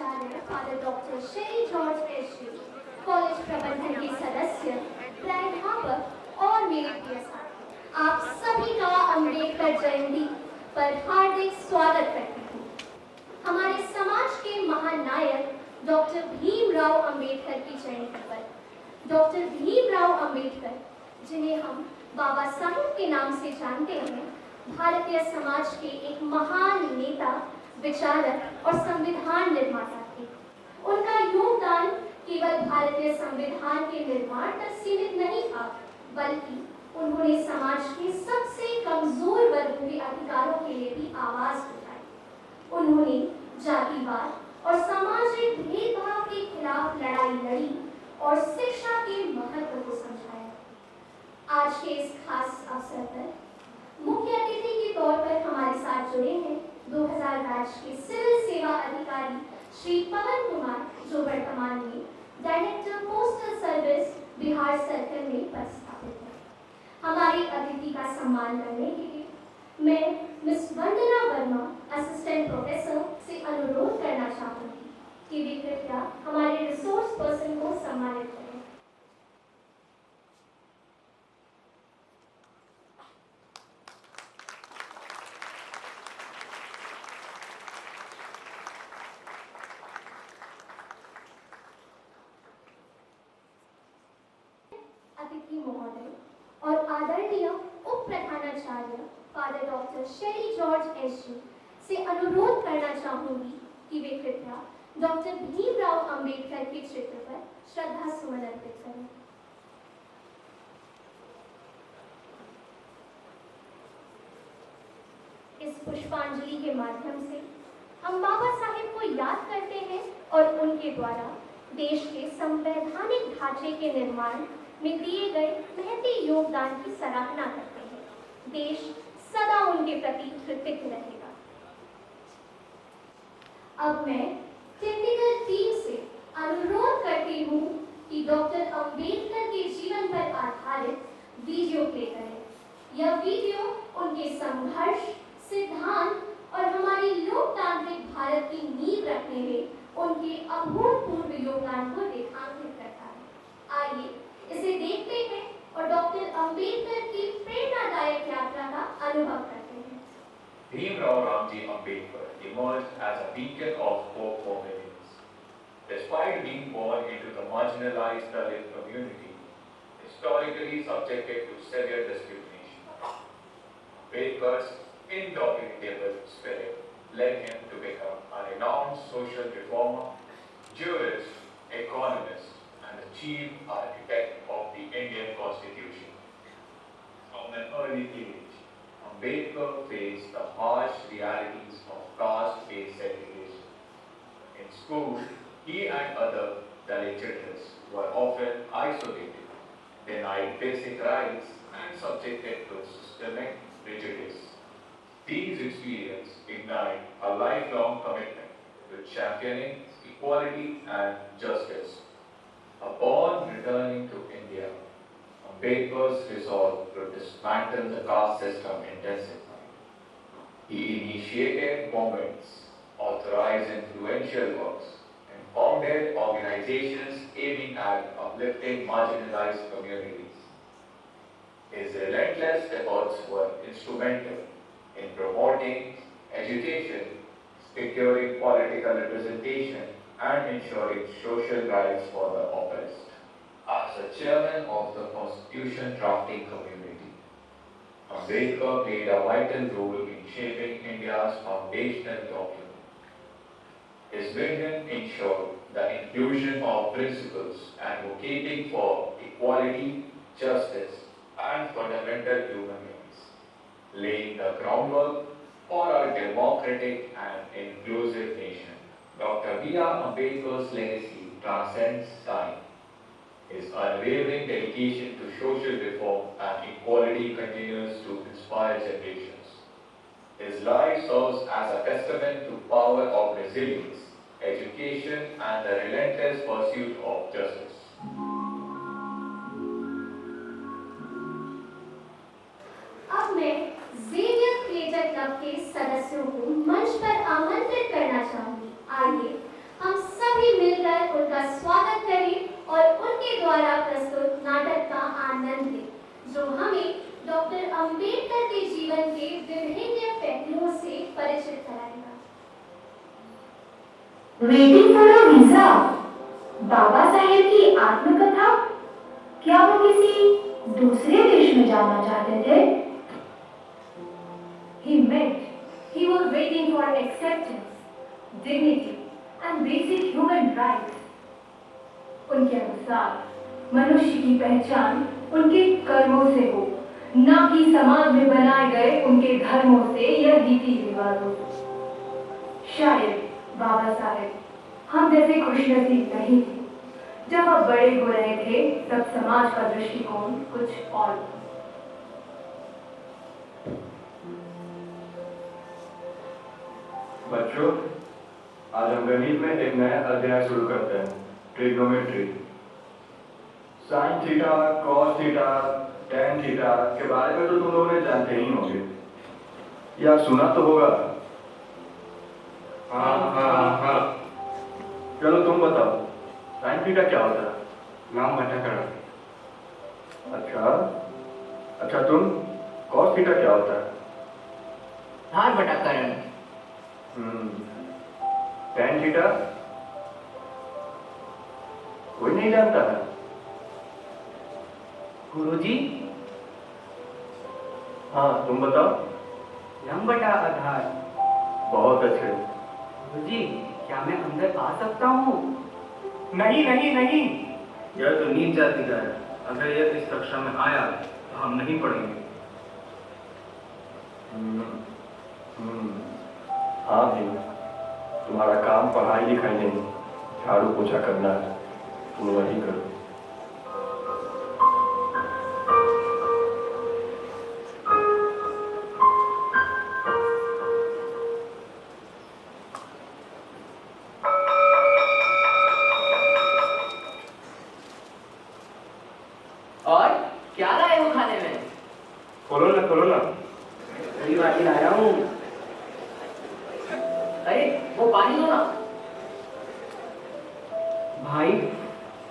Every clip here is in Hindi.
प्रधानाचार्य फादर डॉक्टर शेरी जॉर्ज एसजी, कॉलेज प्रबंधन के सदस्य, प्राध्यापक और मेरे प्रिय साथी, आप सभी का अम्बेडकर जयंती पर हार्दिक स्वागत करती हूँ। हमारे समाज के महानायक डॉक्टर भीमराव अंबेडकर की जयंती पर डॉक्टर भीमराव अंबेडकर, जिन्हें हम बाबा साहेब के नाम से जानते हैं, भारतीय समाज के एक महान नेता, विचारक और संविधान निर्माता थे। उनका योगदान केवल भारतीय संविधान के निर्माण तक सीमित नहीं था, बल्कि उन्होंने समाज के सबसे कमजोर वर्गों के अधिकारों के लिए भी आवाज उठाई। उन्होंने जातिवाद और सामाजिक भेदभाव के खिलाफ लड़ाई लड़ी और शिक्षा के महत्व को समझाया। आज के इस खास अवसर पर मुख्य अतिथि के तौर पर हमारे साथ जुड़े हैं 2000 बैच के सिविल सेवा अधिकारी श्री पवन कुमार, जो वर्तमान में director postal service Bihar circle में पदस्थापित है। हमारे अतिथि का सम्मान करने के लिए मैं मिस वंदना वर्मा, असिस्टेंट प्रोफेसर, से अनुरोध करना चाहूंगी कि वे कृपया हमारे रिसोर्स पर्सन को सम्मानित करें। अतिथि महोदय और आदरणीय उप प्रधानाचार्य फादर डॉक्टर शेरी जॉर्ज एसजी से अनुरोध करना चाहूंगी कि वे कृपया डॉक्टर भीमराव अंबेडकर के चित्र पर श्रद्धा सुमन अर्पित करें। इस पुष्पांजलि के माध्यम से हम बाबा साहेब को याद करते हैं और उनके द्वारा देश के संवैधानिक ढांचे के निर्माण में दिए गए महती योगदान की सराहना करते हैं। देश सदा उनके प्रति कृतज्ञ रहेगा। अब मैं टेक्निकल टीम से अनुरोध करती हूँ कि डॉक्टर अंबेडकर के जीवन पर आधारित वीडियो प्ले करें। यह वीडियो उनके संघर्ष, सिद्धांत और हमारी लोकतांत्रिक भारत की नींव रखने में उनके अभूतपूर्व योगदान को रेखांकित करता है। आइए इसे देखते हैं और डॉक्टर अंबेडकर की प्रेरणादायक यात्रा का अनुभव करते हैं। Bhimrao Ramji Ambedkar emerged as a beacon of hope for millions. Despite being born into the marginalized Dalit community, historically subjected to severe discrimination, Ambedkar's indomitable spirit led him to become a renowned social reformer, jurist, economist, and the chief architect of the Indian Constitution. From an early age, Ambedkar faced the harsh realities of caste-based segregation. In school, he and other Dalit children were often isolated, denied basic rights, and subjected to systemic prejudice. These experiences ignite a lifelong commitment to championing equality and justice. Upon returning to India, Ambedkar's resolve to dismantle the caste system intensified. He initiated movements, authorized influential works, and founded organizations aiming at uplifting marginalized communities. His relentless efforts were instrumental in promoting education, securing political representation, and ensuring social rights for the oppressed. As the chairman of the Constitution drafting community, Ambedkar played a vital role in shaping India's foundational document. His vision ensured the inclusion of principles advocating for equality, justice, and fundamental human rights, laying the groundwork for a democratic and inclusive nation. Dr. B.R. Ambedkar's legacy transcends time. His unwavering dedication to social reform and equality continues to inspire generations. His life serves as a testament to power of resilience, education, and the relentless pursuit of justice. अब मैं ज़ेवियर क्रिएटर क्लब के सदस्यों को मंच पर आमंत्रित करना चाहूंगी। आइए हम waiting for a visa. Baba Saheb की आत्मकथा। क्या वो किसी दूसरे देश में जाना चाहते थे? He meant he was waiting for acceptance, dignity and basic human rights. उनके अनुसार मनुष्य की पहचान उनके कर्मों से हो, न कि समाज में बनाए गए उनके धर्मों से या रीति रिवाजों से। शायद बाबा साहेब हम जैसे खुशनसीब नहीं थे। जब आप बड़े हो रहे थे तब समाज का दृष्टिकोण कुछ और था। बच्चों, आज हम गणित में एक नया अध्याय शुरू करते हैं, trigonometry. Sine theta, cos theta, tan theta के बारे में तो तुम लोगों ने जानते ही होंगे या सुना तो होगा। हाँ। चलो तुम बताओ, साइन थीटा क्या होता है? नाम घटाकरण। अच्छा तुम, कॉस थीटा क्या होता है? धार बटाकरण। टैन थीटा कोई नहीं जानता है। गुरुजी, हाँ तुम बताओ। लंब बटा आधार। बहुत अच्छे। गुरुजी, क्या मैं अंदर आ सकता हूँ? नहीं। यह तो नीच जाति का है। अगर यह इस कक्षा में आया तो हम नहीं पढ़ेंगे। हाँ भी, तुम्हारा काम पढ़ाई लिखाई नहीं, झाड़ू पोछा करना है, तुम वही करो। और क्या लाए हो खाने में? खोलो ना। बड़ी बाटी लाया हूँ। अरे वो पानी दो ना। भाई,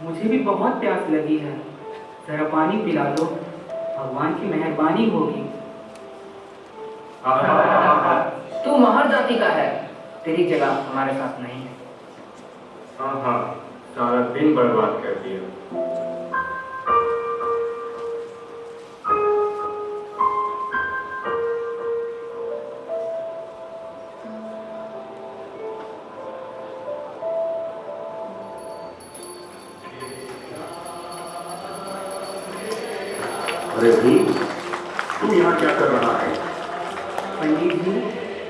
मुझे भी बहुत प्यास लगी है, जरा पानी पिला दो, भगवान की मेहरबानी होगी। तू महर जाति का है, तेरी जगह हमारे साथ नहीं है। हाँ, सारा दिन बर्बाद कर दिया। अरे भी, तू यहाँ क्या कर रहा है? पंडित जी,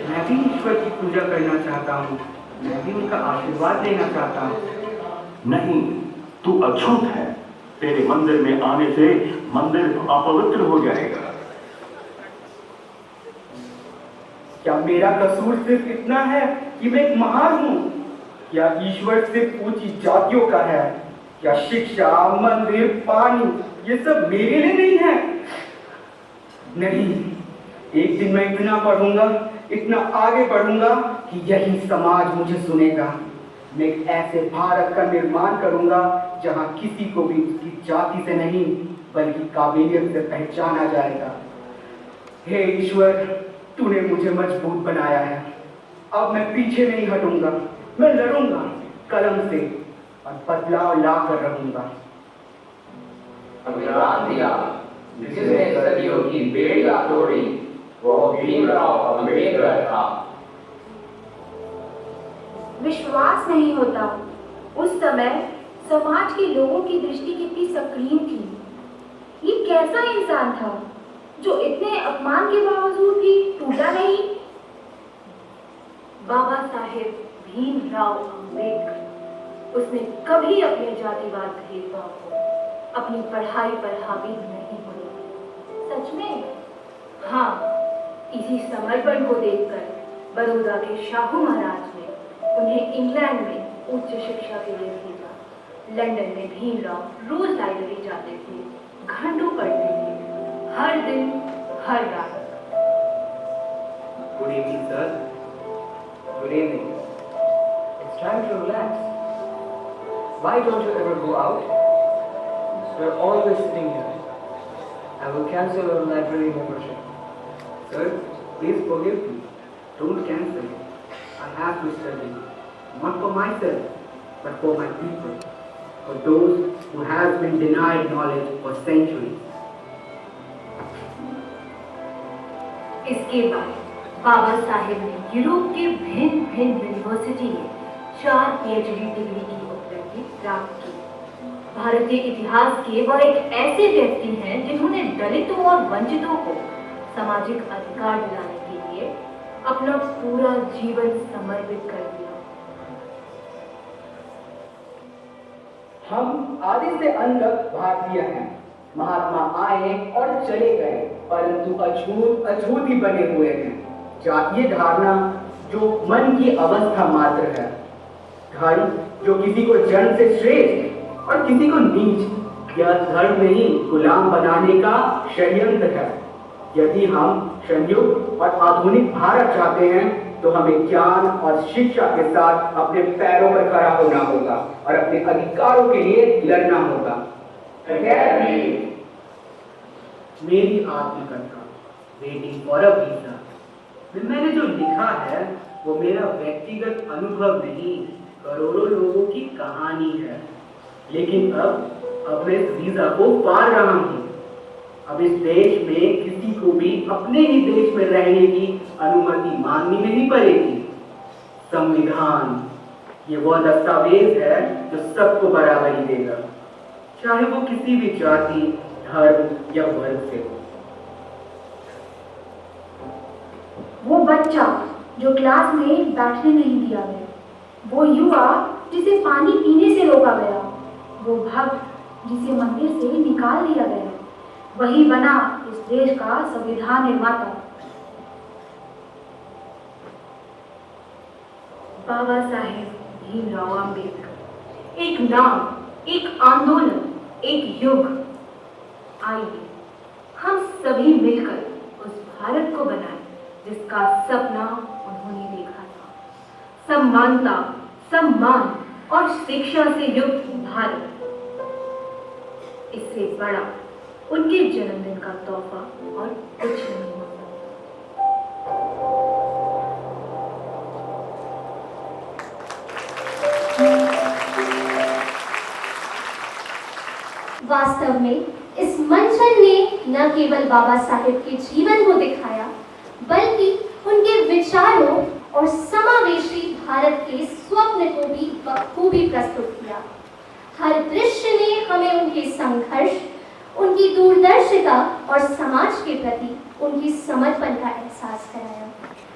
मैं भी ईश्वर की पूजा करना चाहता हूँ, मैं भी उनका आशीर्वाद लेना चाहता हूँ। नहीं, तू अछूत है। तेरे मंदिर में आने से मंदिर अपवित्र हो जाएगा। क्या मेरा कसूर सिर्फ इतना है कि मैं एक महार हूँ? क्या ईश्वर सिर्फ ऊंची जातियों का है? क्या शिक्षा, मंदिर, पानी ये सब मेरे लिए नहीं है? नहीं, एक दिन मैं इतना पढ़ूंगा, इतना आगे बढ़ूंगा कि यही समाज मुझे सुनेगा। मैं एक ऐसे भारत का निर्माण करूंगा जहां किसी को भी उसकी जाति से नहीं बल्कि काबिलियत से पहचाना जाएगा। हे ईश्वर, तूने मुझे मजबूत बनाया है, अब मैं पीछे नहीं हटूंगा, मैं लड़ूंगा कलम से और बदलाव ला कर रहूंगा। संविधान दिया जिसने सदियों की बेड़ियां तोड़ी, वो भीमराव अम्बेडकर था। विश्वास नहीं होता उस समय समाज के लोगों की दृष्टि कितनी सक्रिय थी। ये कैसा इंसान था जो इतने अपमान के बावजूद भी टूटा नहीं? बाबा साहेब भीमराव अम्बेडकर। उसने कभी अपने जातिवाद भेदभाव को अपनी पढ़ाई पर हावी नहीं हुई। सच में? हाँ, इसी समर्पण को देखकर बड़ौदा के शाहू महाराज ने उन्हें इंग्लैंड में उच्च शिक्षा के लिए भेजा। लंदन में भीमराव रोज लाइब्रेरी जाते थे, घंटों पढ़ते थे, हर दिन हर रात। Good evening, sir. Good evening. It's time to relax. Why don't you ever go out? We're always sitting here. I will cancel your library membership. Sir, please forgive me. Don't cancel it. I have to study. not for myself, but for my people, for those who have been denied knowledge for centuries. इसके बाद बाबा साहेब ने यूरोप के भिन्न भिन्न यूनिवर्सिटी में 4 PhD डिग्री की उपलब्धि प्राप्त की। भारतीय इतिहास के वह एक ऐसे व्यक्ति हैं जिन्होंने दलितों और वंचितों को सामाजिक अधिकार दिलाने के लिए अपना पूरा जीवन समर्पित कर दिया। हम आदि से अंत तक भारतीय हैं। महात्मा आए और चले गए, परंतु अछूत ही बने हुए हैं। जातीय धारणा जो मन की अवस्था मात्र है, धर्म जो किसी को जन्म से श्रेष्ठ और किसी को नीच, यह धर्म नहीं गुलाम बनाने का षड्यंत्र है। यदि हम संयुक्त और आधुनिक भारत चाहते हैं तो हमें ज्ञान और शिक्षा के साथ अपने पैरों पर खड़ा होना होगा और अपने अधिकारों के लिए लड़ना होगा। मेरी आत्मकथा वेटिंग फॉर अ वीजा में मैंने जो लिखा है वो मेरा व्यक्तिगत अनुभव नहीं, करोड़ों लोगों की कहानी है। लेकिन अब मैं इस वीजा को पार रहा हूँ। अब इस देश में किसी को भी अपने ही देश में रहने की अनुमति मांगनी नहीं पड़ेगी। संविधान ये वह दस्तावेज है जो सबको बराबरी देगा, चाहे वो किसी भी जाति, धर्म या वर्ग से हो। वो बच्चा जो क्लास में बैठने नहीं दिया गया, वो युवा जिसे पानी पीने से रोका गया, वो भक्त जिसे मंदिर से निकाल दिया गया, वही बना इस देश का संविधान निर्माता। बाबा साहेब भीमराव अंबेडकर, एक नाम, एक आंदोलन, एक युग। आइए हम सभी मिलकर उस भारत को बनाएं जिसका सपना उन्होंने देखा था। समानता, सम्मान और शिक्षा से युक्त भारत, इससे बड़ा उनके जन्मदिन का तोहफा और कुछ नहीं हो सकता। वास्तव में इस मंचन ने न केवल बाबा साहेब के जीवन को दिखाया, बल्कि उनके विचारों और समावेशी भारत के स्वप्न को भी बखूबी प्रस्तुत किया। हर दृश्य ने हमें उनके संघर्ष, उनकी दूरदर्शिता और समाज के प्रति उनकी समर्पण का एहसास कराया।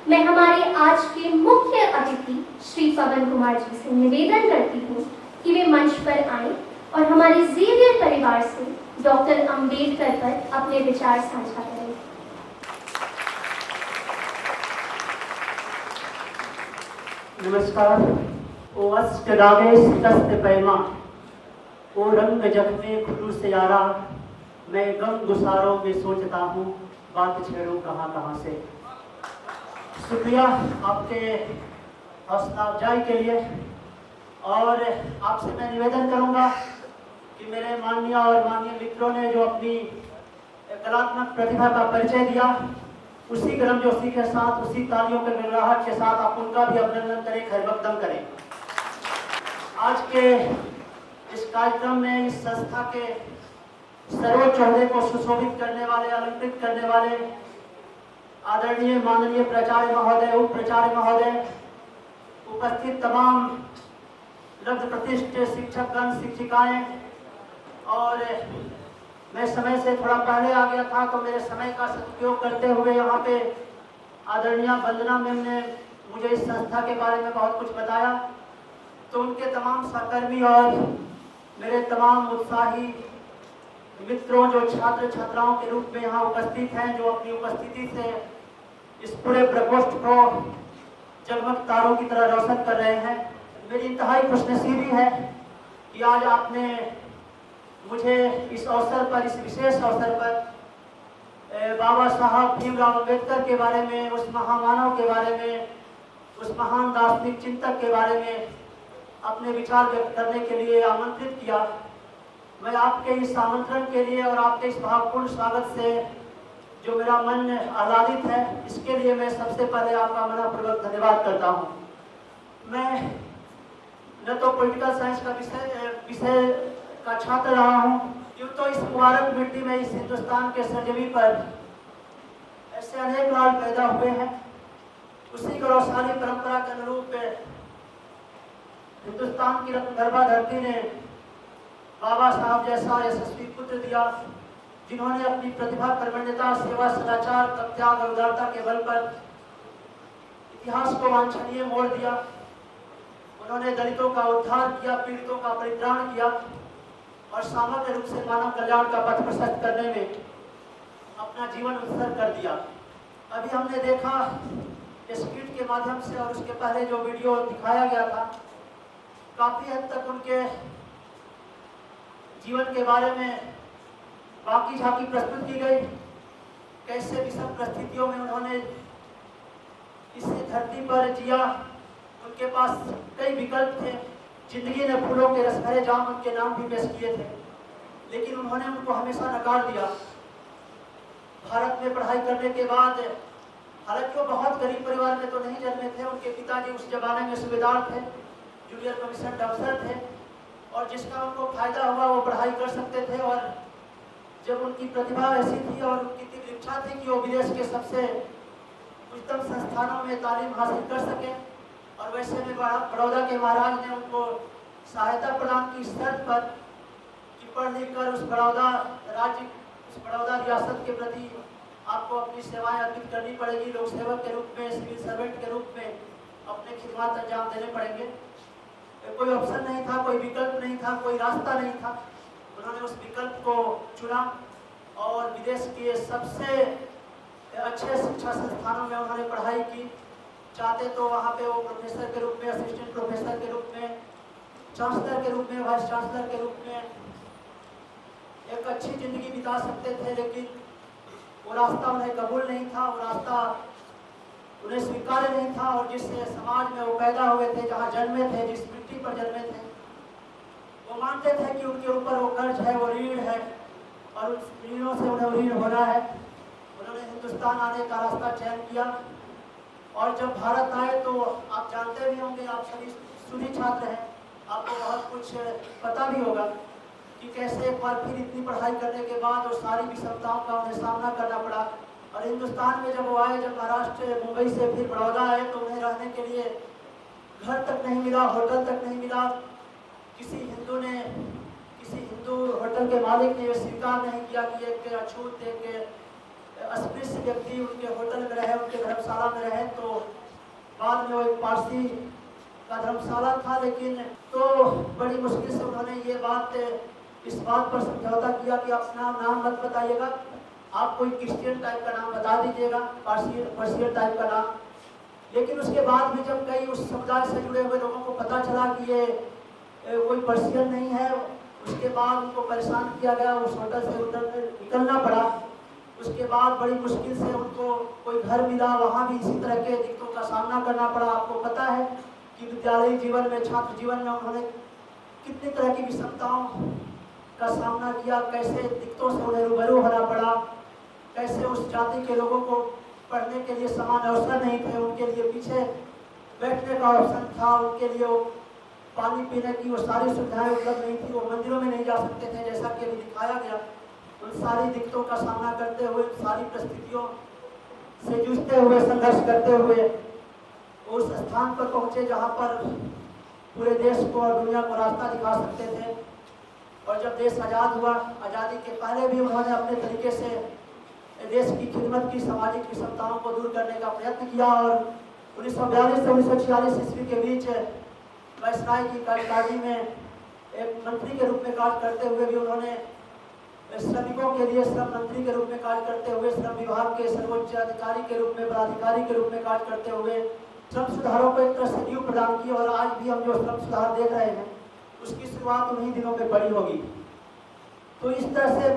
मैं हमारे आज के मुख्य अतिथि श्री पवन कुमार जी से निवेदन करती हूँ कि वे मंच पर आएं और हमारे ज़ेवियर परिवार से डॉक्टर अंबेडकर पर अपने विचार साझा करें। नमस्कार। ओ अष्ट दागे शिकस्त पैमा, ओ रंग जख्मे खुलूस यारा, मैं गम गुसारों में सोचता हूँ, बात छेड़ूं कहाँ कहाँ से। शुक्रिया आपके हौसला अफजाई के लिए। और आपसे मैं निवेदन करूँगा कि मेरे माननीय और माननीय मित्रों ने जो अपनी कलात्मक प्रतिभा का परिचय दिया, उसी गर्मजोशी के साथ, उसी तालियों के गड़गड़ाहट के साथ आप उनका भी अभिनंदन करें, खैरमकदम करें। आज के इस कार्यक्रम में इस संस्था के सर्वोच्च ओहदे को सुशोभित करने वाले, अलंकृत करने वाले आदरणीय माननीय प्राचार्य महोदय, उप प्राचार्य महोदय, उपस्थित तमाम लब्ध प्रतिष्ठित शिक्षकगण, शिक्षिकाएं, और मैं समय से थोड़ा पहले आ गया था तो मेरे समय का सदुपयोग करते हुए यहाँ पे आदरणीय वंदना मैम ने मुझे इस संस्था के बारे में बहुत कुछ बताया, तो उनके तमाम सहकर्मी और मेरे तमाम उत्साही मित्रों जो छात्र छात्राओं के रूप में यहाँ उपस्थित हैं, जो अपनी उपस्थिति से इस पूरे प्रकोष्ठ को जगमग तारों की तरह रोशन कर रहे हैं, मेरी इंतहाई खुशनसीबी है कि आज आपने मुझे इस अवसर पर, इस विशेष अवसर पर बाबा साहब भीमराव अंबेडकर के बारे में, उस महामानव के बारे में, उस महान दार्शनिक चिंतक के बारे में अपने विचार व्यक्त करने के लिए आमंत्रित किया। मैं आपके इस आमंत्रण के लिए और आपके इस भावपूर्ण स्वागत से जो मेरा मन आह्लादित है, इसके लिए मैं सबसे पहले आपका मनपूर्वक धन्यवाद करता हूँ। मैं मैं तो पॉलिटिकल साइंस का विषय का छात्र रहा हूँ। यूँ तो इस मुबारक मिट्टी में, इस हिंदुस्तान के सरजमी पर ऐसे अनेक लाल पैदा हुए हैं। उसी गौरवशाली परंपरा के अनुरूप हिंदुस्तान की रत्नगर्भा धरती ने बाबा साहब जैसा यशस्वी पुत्र दिया, जिन्होंने अपनी प्रतिभा, कर्मण्यता, सेवा, सदाचार, त्याग और उदारता के बल पर इतिहास को वांछनीय मोड़ दिया। उन्होंने दलितों का उद्धार किया, पीड़ितों का परित्राण किया और समग्र रूप से मानव कल्याण का पथ प्रशस्त करने में अपना जीवन उत्सर्ग कर दिया। अभी हमने देखा स्क्रिप्ट के माध्यम से और उसके पहले जो वीडियो दिखाया गया था, काफी हद तक उनके जीवन के बारे में बाकी झांकी प्रस्तुत की गई। कैसे विषम परिस्थितियों में उन्होंने इस धरती पर जिया। उनके पास कई विकल्प थे। जिंदगी ने फूलों के रस भरे जाम उनके नाम भी पेश किए थे, लेकिन उन्होंने उनको हमेशा नकार दिया। भारत में पढ़ाई करने के बाद, हालांकि वो बहुत गरीब परिवार में तो नहीं जन्मे थे, उनके पिताजी उस जमाने में सूबेदार थे, जूनियर कमीशन अफसर थे और जिसका उनको फायदा हुआ वो पढ़ाई कर सकते थे। और जब उनकी प्रतिभा ऐसी थी और उनकी तीव्र इच्छा थी कि वो विदेश के सबसे उच्चतम संस्थानों में तालीम हासिल कर सके, और वैसे में बड़ौदा के महाराज ने उनको सहायता प्रदान की शर्त पर कि पढ़ लिख कर उस बड़ौदा रियासत के प्रति आपको अपनी सेवाएं अर्पित करनी पड़ेगी। लोक सेवक के रूप में, सिविल सर्वेंट के रूप में अपने खिदमत अंजाम देने पड़ेंगे। कोई ऑप्शन नहीं था, कोई विकल्प नहीं था, कोई रास्ता नहीं था। उन्होंने उस विकल्प को चुना और विदेश के सबसे अच्छे शिक्षा संस्थानों में उन्होंने पढ़ाई की। चाहते तो वहाँ पे वो प्रोफेसर के रूप में, असिस्टेंट प्रोफेसर के रूप में, चांसलर के रूप में, वाइस चांसलर के रूप में एक अच्छी जिंदगी बिता सकते थे, लेकिन वो रास्ता उन्हें कबूल नहीं था, वो रास्ता उन्हें स्वीकार्य नहीं था। और जिस समाज में वो पैदा हुए थे, जहाँ जन्मे थे, जिस मिट्टी पर जन्मे थे, वो मानते थे कि उनके ऊपर वो कर्ज है, वो ऋण है और उस ऋणों से उन्हें ऋण होना है। उन्होंने हिंदुस्तान आने का रास्ता चयन किया और जब भारत आए तो आप जानते भी होंगे, आप सभी सूदी छात्र हैं, आपको बहुत कुछ पता भी होगा कि कैसे एक बार फिर इतनी पढ़ाई करने के बाद और सारी विषमताओं का उन्हें सामना करना पड़ा। और हिंदुस्तान में जब वो आए, जब महाराष्ट्र मुंबई से फिर बड़ौदा आए, तो उन्हें रहने के लिए घर तक नहीं मिला, होटल तक नहीं मिला। किसी हिंदू होटल के मालिक ने स्वीकार नहीं किया कि एक अछूत, एक अस्पृश्य व्यक्ति उनके होटल में रहे, उनके धर्मशाला में रहे। तो बाद में वो एक पारसी का धर्मशाला था, लेकिन तो बड़ी मुश्किल से उन्होंने इस बात पर समझौता किया कि अपना नाम मत बताइएगा, आप कोई क्रिश्चियन टाइप का नाम बता दीजिएगा, पर्शियन टाइप का नाम। लेकिन उसके बाद भी जब कई उस समुदाय से जुड़े हुए लोगों को पता चला कि ये कोई पर्शियन नहीं है, उसके बाद उनको परेशान किया गया, उस होटल से निकलना पड़ा। उसके बाद बड़ी मुश्किल से उनको कोई घर मिला, वहाँ भी इसी तरह के दिक्कतों का सामना करना पड़ा। आपको पता है कि विद्यालयी जीवन में, छात्र जीवन में उन्होंने कितनी तरह की विषमताओं का सामना किया, कैसे दिक्कतों से उन्हें रूबरू होना पड़ा, कैसे उस जाति के लोगों को पढ़ने के लिए समान अवसर नहीं थे, उनके लिए पीछे बैठने का ऑप्शन था, उनके लिए वो पानी पीने की वो सारी सुविधाएं उपलब्ध नहीं थी, वो मंदिरों में नहीं जा सकते थे, जैसा कि अभी दिखाया गया। उन सारी दिक्कतों का सामना करते हुए, सारी परिस्थितियों से जूझते हुए, संघर्ष करते हुए उस स्थान पर पहुंचे जहां पर पूरे देश को और दुनिया को रास्ता दिखा सकते थे। और जब देश आज़ाद हुआ, आज़ादी के पहले भी उन्होंने अपने तरीके से देश की खिदमत की, सामाजिक विषमताओं को दूर करने का प्रयत्न किया। और 1942 से 1946 ईस्वी के बीच वायसराय की कार्यकारिणी में एक मंत्री के रूप में कार्य करते हुए भी उन्होंने श्रमिकों के लिए श्रम मंत्री के रूप में कार्य करते हुए, श्रम विभाग के सर्वोच्च अधिकारी के रूप में, पदाधिकारी के रूप में कार्य करते हुए श्रम सुधारों को एक तरह से नींव प्रदान की। और आज भी हम जो श्रम सुधार देख रहे हैं, उसकी शुरुआत उन्हीं दिनों में बड़ी होगी। तो इस तरह से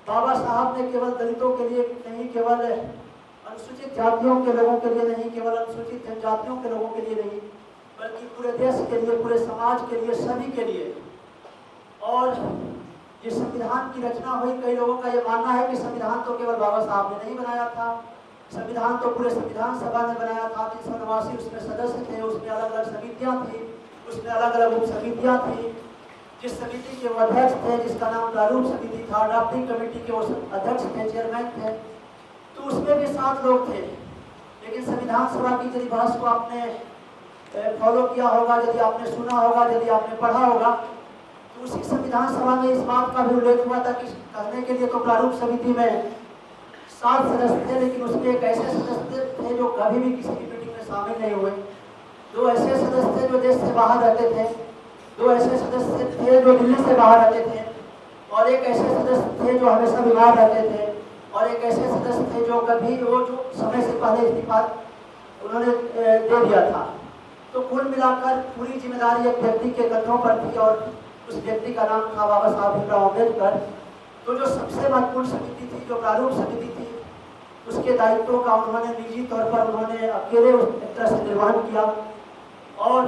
बाबा साहब ने केवल दलितों के लिए नहीं, केवल अनुसूचित जातियों के लोगों के लिए नहीं, केवल अनुसूचित जनजातियों के लोगों के लिए नहीं, बल्कि पूरे देश के लिए, पूरे समाज के लिए, सभी के लिए। और ये संविधान की रचना हुई, कई लोगों का ये मानना है कि संविधान तो केवल बाबा साहब ने नहीं बनाया था, संविधान तो पूरे संविधान सभा ने बनाया था। 389 उसमें सदस्य थे, उसमें अलग अलग समितियां थी, उसमें अलग अलग उप समितियाँ थी। जिस समिति के वो अध्यक्ष थे, जिसका नाम प्रारूप समिति था, ड्राफ्टिंग कमेटी के वो अध्यक्ष थे, चेयरमैन थे, तो उसमें भी 7 लोग थे। लेकिन संविधान सभा की यदि बहस को आपने फॉलो किया होगा, यदि आपने सुना होगा, यदि आपने पढ़ा होगा, तो उसी संविधान सभा में इस बात का भी उल्लेख हुआ था कि कहने के लिए तो प्रारूप समिति में 7 सदस्य थे, लेकिन उसमें एक ऐसे सदस्य थे जो कभी भी किसी की मीटिंग में शामिल नहीं हुए। 2 ऐसे सदस्य थे जो देश से बाहर रहते थे, 2 ऐसे सदस्य थे जो दिल्ली से बाहर रहते थे, और एक ऐसे सदस्य थे जो हमेशा बीमार रहते थे, और एक ऐसे सदस्य थे जो कभी वो जो समय से पहले इस्तीफा उन्होंने दे दिया था। तो कुल मिलाकर पूरी जिम्मेदारी एक व्यक्ति के कंधों पर थी, और उस व्यक्ति का नाम था बाबा साहब भीमराव अम्बेडकर। तो जो सबसे महत्वपूर्ण समिति थी, जो प्रारूप समिति थी, उसके दायित्वों का उन्होंने निजी तौर पर उन्होंने अकेले एक तरह से निर्वहन किया। और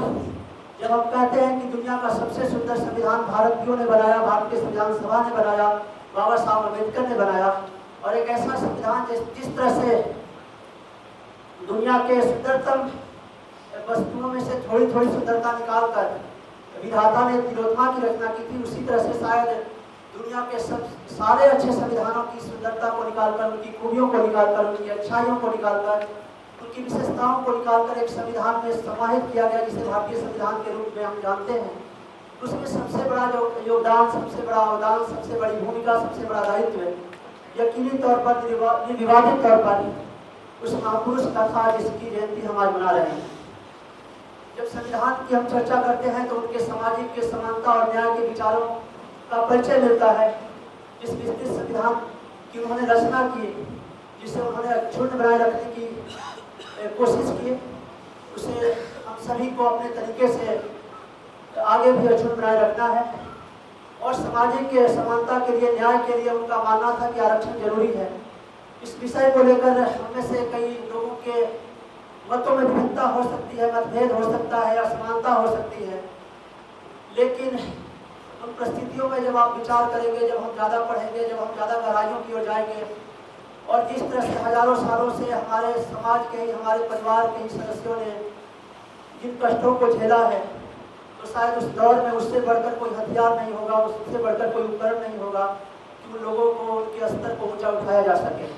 जब हम कहते हैं कि दुनिया का सबसे सुंदर संविधान भारतीयों ने बनाया, भारतीय संविधान सभा ने बनाया, बाबा साहब अम्बेडकर ने बनाया, और एक ऐसा संविधान जिस तरह से दुनिया के सुंदरतम वस्तुओं में से थोड़ी थोड़ी सुंदरता निकालकर विधाता ने तिलोत्तमा की रचना की थी, उसी तरह से शायद दुनिया के सारे अच्छे संविधानों की सुंदरता को निकालकर, उनकी खूबियों को निकालकर, उनकी अच्छाइयों को निकालकर, उनकी विशेषताओं को निकालकर एक संविधान में समाहित किया गया, जिसे भारतीय संविधान के रूप में हम जानते हैं। उसमें सबसे बड़ा जो योगदान, सबसे बड़ा अवदान, सबसे बड़ी भूमिका, सबसे बड़ा दायित्व यकीनी तौर पर निर्विवादित तौर पर उस महापुरुष का था जिसकी जयंती हम आज मना रहे हैं। जब संविधान की हम चर्चा करते हैं तो उनके सामाजिक के समानता और न्याय के विचारों का परिचय मिलता है। जिस विस्तृत संविधान की उन्होंने रचना की, जिसे उन्होंने अक्षुण्ण बनाए रखने की कोशिश की, उसे हम सभी को अपने तरीके से आगे भी अक्षुण्ण बनाए रखना है। और सामाजिक समानता के लिए, न्याय के लिए उनका मानना था कि आरक्षण जरूरी है। इस विषय को लेकर हमें से कई लोगों के मतों में विभिन्नता हो सकती है, मतभेद हो सकता है, असमानता हो सकती है, लेकिन उन परिस्थितियों में जब आप विचार करेंगे, जब हम ज़्यादा पढ़ेंगे, जब हम ज़्यादा गहराइयों की ओर जाएंगे, और जिस तरह से हजारों सालों से हमारे समाज के ही, हमारे परिवार के ही सदस्यों ने जिन कष्टों को झेला है, तो शायद उस दौर में उससे बढ़कर कोई हथियार नहीं होगा, उससे बढ़कर कोई उपकरण नहीं होगा कि उन लोगों को उनके स्तर को ऊंचा उठाया जा सके।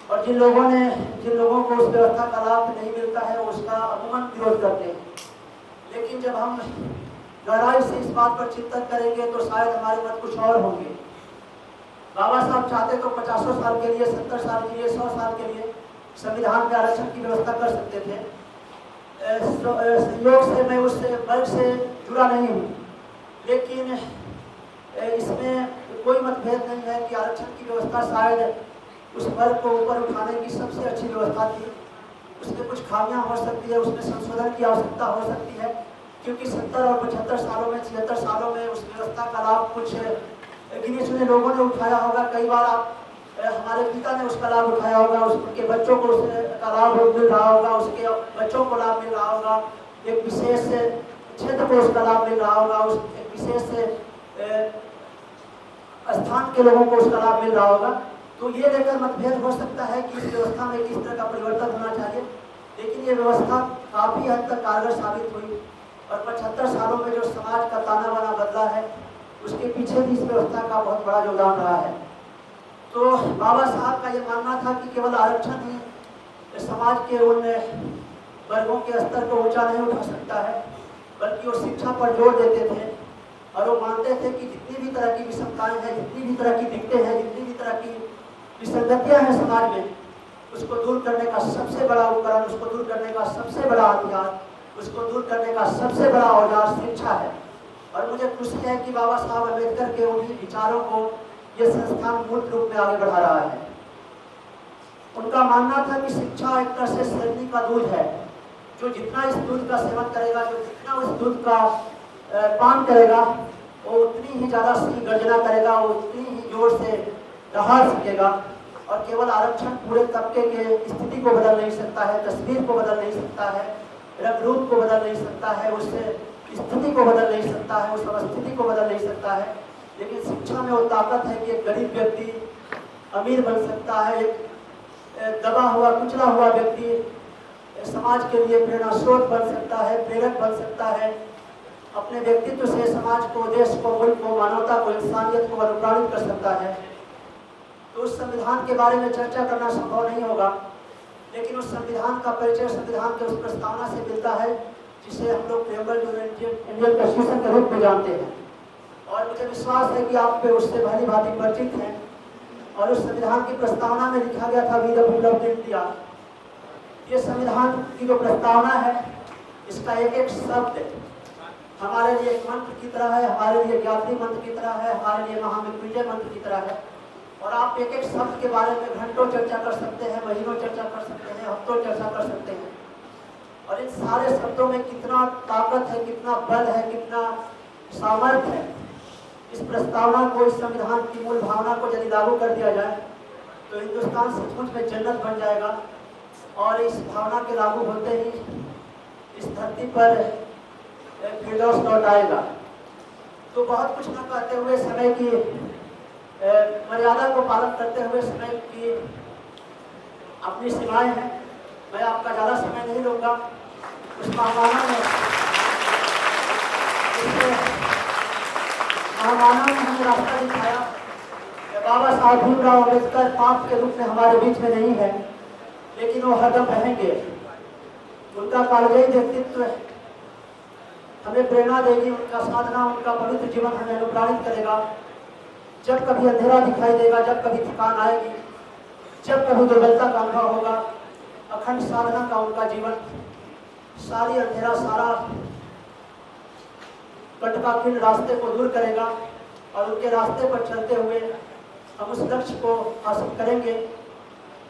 और जिन लोगों को उस व्यवस्था का लाभ नहीं मिलता है, वो उसका अमूमन विरोध करते हैं। लेकिन जब हम गहराई से इस बात पर चिंतन करेंगे तो शायद हमारे मत कुछ और होंगे। बाबा साहब चाहते तो 50 साल के लिए, 70 साल के लिए, 100 साल के लिए संविधान में आरक्षण की व्यवस्था कर सकते थे। संयोग से मैं उस वर्ग से जुड़ा नहीं हूँ, लेकिन इसमें कोई मतभेद नहीं है कि आरक्षण की व्यवस्था शायद उस वर्ग को ऊपर उठाने की सबसे अच्छी व्यवस्था थी। उसमें कुछ खामियां हो सकती है, उसमें संशोधन की आवश्यकता हो सकती है, क्योंकि 70 और 75 सालों में, 76 सालों में उस व्यवस्था का लाभ कुछ गिने चुने लोगों ने उठाया होगा। कई बार हमारे पिता ने उसका लाभ उठाया होगा, उसके बच्चों को उसका लाभ मिल रहा होगा, उसके बच्चों को लाभ मिल रहा होगा, एक विशेष क्षेत्र को उसका लाभ मिल रहा होगा, उस एक विशेष स्थान के लोगों को उसका लाभ मिल रहा होगा। तो ये लेकर मतभेद हो सकता है कि इस व्यवस्था में किस तरह का परिवर्तन होना चाहिए, लेकिन ये व्यवस्था काफ़ी हद तक कारगर साबित हुई। और 75 सालों में जो समाज का ताना बाना बदला है, उसके पीछे भी इस व्यवस्था का बहुत बड़ा योगदान रहा है। तो बाबा साहब का ये मानना था कि केवल आरक्षण ही समाज के उन वर्गों के स्तर को ऊंचा नहीं उठा सकता है, बल्कि वो शिक्षा पर जोर देते थे। और वो मानते थे कि जितनी भी तरह की विषमताएं हैं, जितनी भी तरह की दिक्कतें हैं, जितनी भी तरह की विसंगतियां हैं समाज में, उसको दूर करने का सबसे बड़ा उपकरण, उसको दूर करने का सबसे बड़ा हथियार, उसको दूर करने का सबसे बड़ा औजार शिक्षा है। और मुझे खुशी है कि बाबा साहब अम्बेडकर के उन्हीं विचारों को ये संस्थान मूल रूप में आगे बढ़ा रहा है। उनका मानना था कि शिक्षा एक तरह से शरणी का दूध है, जो जितना इस दूध का सेवन करेगा, जो जितना उस दूध का पान करेगा, वो उतनी ही ज़्यादा सही गर्जना करेगा, वो उतनी ही जोर से दहाड़ सकेगा। और केवल आरक्षण पूरे तबके के स्थिति को बदल नहीं सकता है, तस्वीर को बदल नहीं सकता है, रंग रूप को बदल नहीं सकता है, उस स्थिति को बदल नहीं सकता है, उस अवस्थिति को बदल नहीं सकता है। लेकिन शिक्षा में वो ताकत है कि एक गरीब व्यक्ति अमीर बन सकता है, एक दबा हुआ, कुचला हुआ व्यक्ति समाज के लिए प्रेरणा स्रोत बन सकता है, प्रेरक बन सकता है। अपने व्यक्तित्व से समाज को, देश को, मुल्क को, मानवता को, इंसानियत को अनुप्राणित कर सकता है, तो उस संविधान के बारे में चर्चा करना संभव नहीं होगा। लेकिन उस संविधान का परिचय संविधान के उस प्रस्तावना से मिलता है जिसे हम लोग प्रेमबल इंडियन कॉन्स्टिट्यूशन के रूप में जानते हैं। और मुझे विश्वास है कि आप पे उससे भली भांति परिचित हैं। और उस संविधान की प्रस्तावना में लिखा गया था we the people of India. ये संविधान की जो प्रस्तावना है, इसका एक एक शब्द हमारे लिए एक मंत्र की तरह है, हमारे लिए गायत्री मंत्र की तरह है, हमारे लिए महामृत्युंजय मंत्र की तरह है। और आप एक एक शब्द के बारे में घंटों चर्चा कर सकते हैं, महीनों चर्चा कर सकते हैं, हफ्तों चर्चा कर सकते हैं। और इन सारे शब्दों में कितना ताकत है, कितना बल है, कितना सामर्थ्य है। इस प्रस्तावना को, इस संविधान की मूल भावना को यदि लागू कर दिया जाए तो हिंदुस्तान सचमुच में जन्नत बन जाएगा। और इस भावना के लागू होते ही इस धरती पर फिरदौस लौट आएगा। तो बहुत कुछ न कहते हुए, समय की मर्यादा को पालन करते हुए, समय की अपनी सीमाएं हैं, मैं आपका ज़्यादा समय नहीं लूँगा। उस महामानव ने हमें रास्ता दिखाया। बाबा साहब भीमराव अम्बेडकर पाप के रूप में हमारे बीच में नहीं है, लेकिन वो हरदम रहेंगे। उनका कालजयी व्यक्तित्व हमें प्रेरणा देगी, उनका साधना, उनका पवित्र जीवन हमें अनुप्राणित करेगा। जब कभी अंधेरा दिखाई देगा, जब कभी थकान आएगी, जब कभी दुर्बलता का अनुभव होगा, अखंड साधना का उनका जीवन सारी अंधेरा, सारा कटकाखिल रास्ते को दूर करेगा। और उनके रास्ते पर चलते हुए हम उस लक्ष्य को हासिल करेंगे।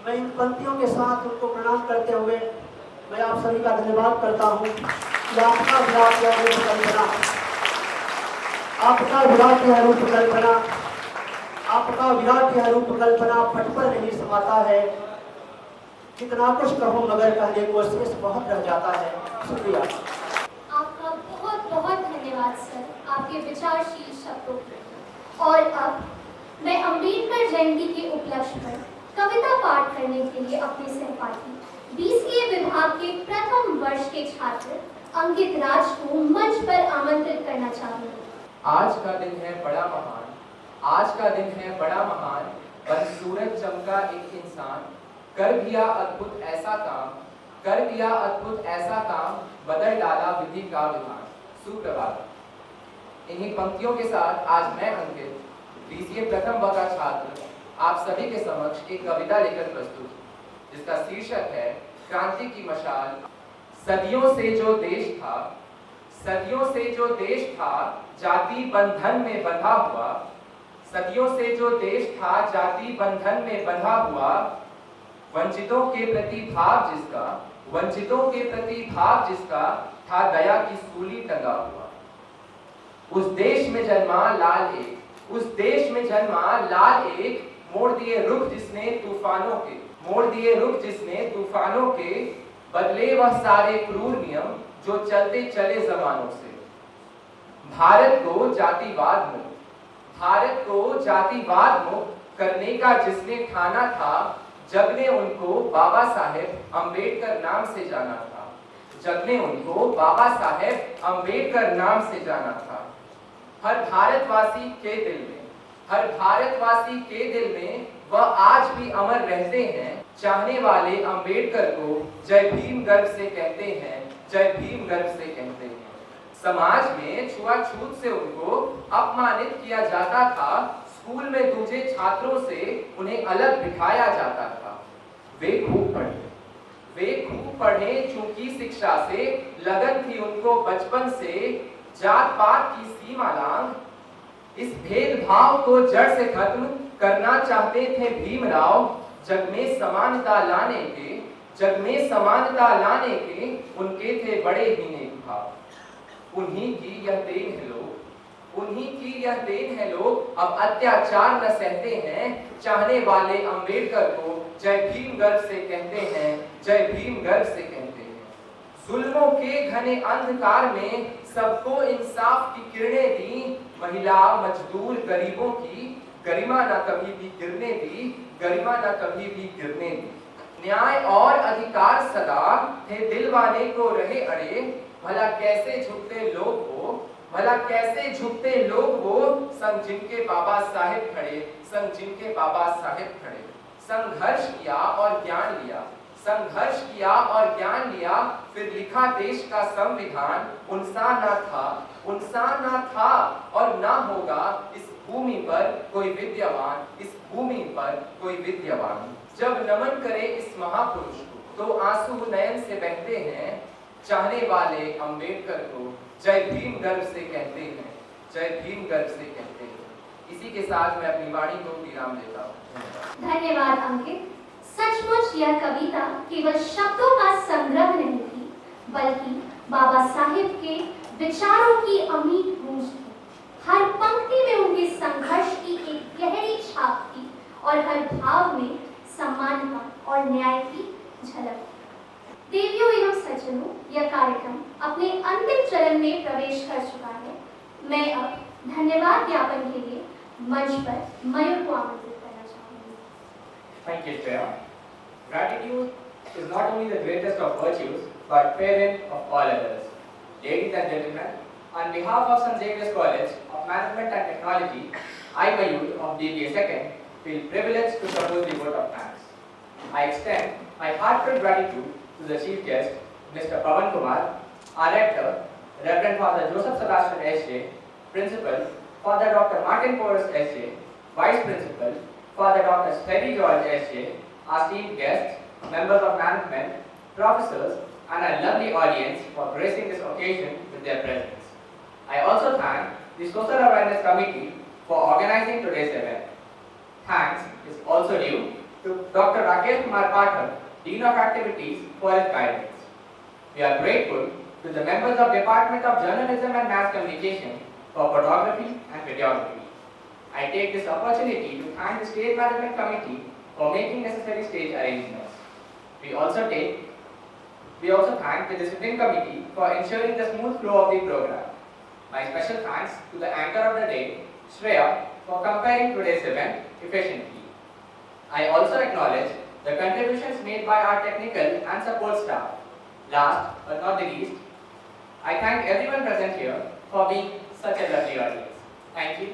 मैं इन पंक्तियों के साथ उनको प्रणाम करते हुए मैं आप सभी का धन्यवाद करता हूँ कि आपका विराट यह रूप कल्पना, आपका विराट यह रूप कल्पना, आपका विराट यह रूप कल्पना पट पर नहीं समाता है। कितना कुछ कहूँ मगर कहने को शेष बहुत रह जाता है। शुक्रिया। आपका बहुत बहुत धन्यवाद सर, आपके विचारशील शब्दों के। और अब मैं अम्बेडकर जयंती के उपलक्ष्य पर कविता पाठ करने के लिए अपने सहपाठी BCA विभाग के प्रथम वर्ष के छात्र अंकित राज को मंच पर आमंत्रित करना चाहूंगी। आज का दिन है बड़ा महान, आज का दिन है बड़ा महान, पर सूरज चमका एक इंसान, कर दिया अद्भुत ऐसा काम, कर दिया अद्भुत ऐसा काम, बदल डाला विधि का विधान। सुप्रभात। इन्हीं पंक्तियों के साथ आज मैं अंकित, BCA प्रथम वर्ष का छात्र, आप सभी के समक्ष एक कविता लेकर प्रस्तुत, जिसका शीर्षक है क्रांति की मशाल। सदियों से जो देश था, सदियों से जो देश था, जाति बंधन में बंधा हुआ, सदियों से जो देश था, जाति बंधन में बंधा हुआ, वंचितों के प्रति भाव जिसका, वंचितों के प्रति भाव जिसका था, दया की सूली टंगा हुआ। उस देश में जन्मा लाल एक, उस देश में जन्मा लाल एक, मोड़ दिए रुख जिसने तूफानों के, मोड़ दिए रुख जिसने तूफानों के, बदले वह सारे क्रूर नियम जो चलते चले जमानों से। भारत को जातिवाद मुक्त, भारत को जातिवाद मुक्त करने का जिसने ठाना था, जग ने उनको बाबा साहेब अम्बेडकर नाम से जाना था, जग ने उनको बाबा साहेब अम्बेडकर नाम से जाना था। हर भारतवासी के दिल में, हर भारतवासी के दिल में वह आज भी अमर रहते हैं। चाहने वाले अम्बेडकर को जय भीम गर्व से कहते हैं, जय भीम गर्व से कहते हैं। समाज में छुआछूत से उनको अपमानित किया जाता था, स्कूल में दूसरे छात्रों से उन्हें अलग बिठाया जाता था। वे खूब पढ़े, वे खूब पढ़े, चूंकि शिक्षा से लगन थी उनको बचपन से, जात पात की सीमा लांघ, इस भेदभाव को जड़ से खत्म करना चाहते थे भीमराव। जग में समानता लाने के, जग में समानता लाने के उनके थे बड़े ही नेक भाव। उन्हीं की यह देन है लोग, उन्हीं की यह देन है लोग अब अत्याचार न सहते हैं। चाहने वाले अम्बेडकर को जय भीम गर्व से कहते हैं, जय भीम गर्व से कहते हैं। जुल्मों के घने अंधकार में सबको इंसाफ की किरणें दी, महिला मजदूर गरीबों की गरिमा न कभी भी गिरने दी, गरिमा न कभी भी गिरने दी। न्याय और अधिकार सदा थे दिलवाने को रहे अड़े, भला कैसे झुकते लोग हो, भला कैसे झुकते लोग वो संग जिनके बाबा साहेब खड़े, संग जिनके बाबा साहेब खड़े। संघर्ष किया और ज्ञान लिया, संघर्ष किया और ज्ञान लिया, फिर लिखा देश का संविधान। उनसा ना था और ना होगा इस भूमि पर कोई विद्यावान, इस भूमि पर कोई विद्यावान। जब नमन करे इस महापुरुष को तो आंसू नयन से बहते हैं। चाहने वाले अंबेडकर को जय भीम गर्व से कहते हैं, जय भीम गर्व से कहते हैं। इसी के साथ मैं अपनी वाणी को विराम देता हूँ। धन्यवाद अंकित। सचमुच यह कविता केवल शब्दों का संग्रह नहीं थी, बल्कि बाबा साहेब के विचारों की अमीर गूंज थी। हर पंक्ति में उनके संघर्ष की एक गहरी छाप थी और हर भाव में सम्मान का और न्याय की झलक। देवियों एवं सज्जनों, यह कार्यक्रम अपने अंतिम चरण में प्रवेश कर चुका है। मैं अब धन्यवाद ज्ञापन के लिए मंच पर मयूर को आमंत्रित करना चाहूंगी। Thank you, Shreya. Gratitude is not only the greatest of virtues, but parent of all others. Ladies and gentlemen, on behalf of St. Xavier's College of Management and Technology, I, Mayur of DBA 2nd, feel privileged to propose the vote of thanks. I extend my heartfelt gratitude to the Chief Guest, Mr. Pavan Kumar, our Rector, Reverend Father Joseph Sebastian S.J., Principal, Father Dr. Martin Porras S.J., Vice Principal, Father Dr. Sperry George S.J., our esteemed guests, members of management, professors, and our lovely audience for gracing this occasion with their presence. I also thank the Social Awareness Committee for organizing today's event. Thanks is also due to Dr. Rakesh Kumar Pathak, Dean of Activities, for his guidance. We are grateful to the members of Department of Journalism and Mass Communication for photography and videography. I take this opportunity to thank the Stage Management Committee for making necessary stage arrangements. We also thank the Discipline Committee for ensuring the smooth flow of the program. My special thanks to the anchor of the day, Shreya, for comparing today's event efficiently. I also acknowledge the contributions made by our technical and support staff. Last but not the least, I thank everyone present here for being such a lovely audience. Thank you.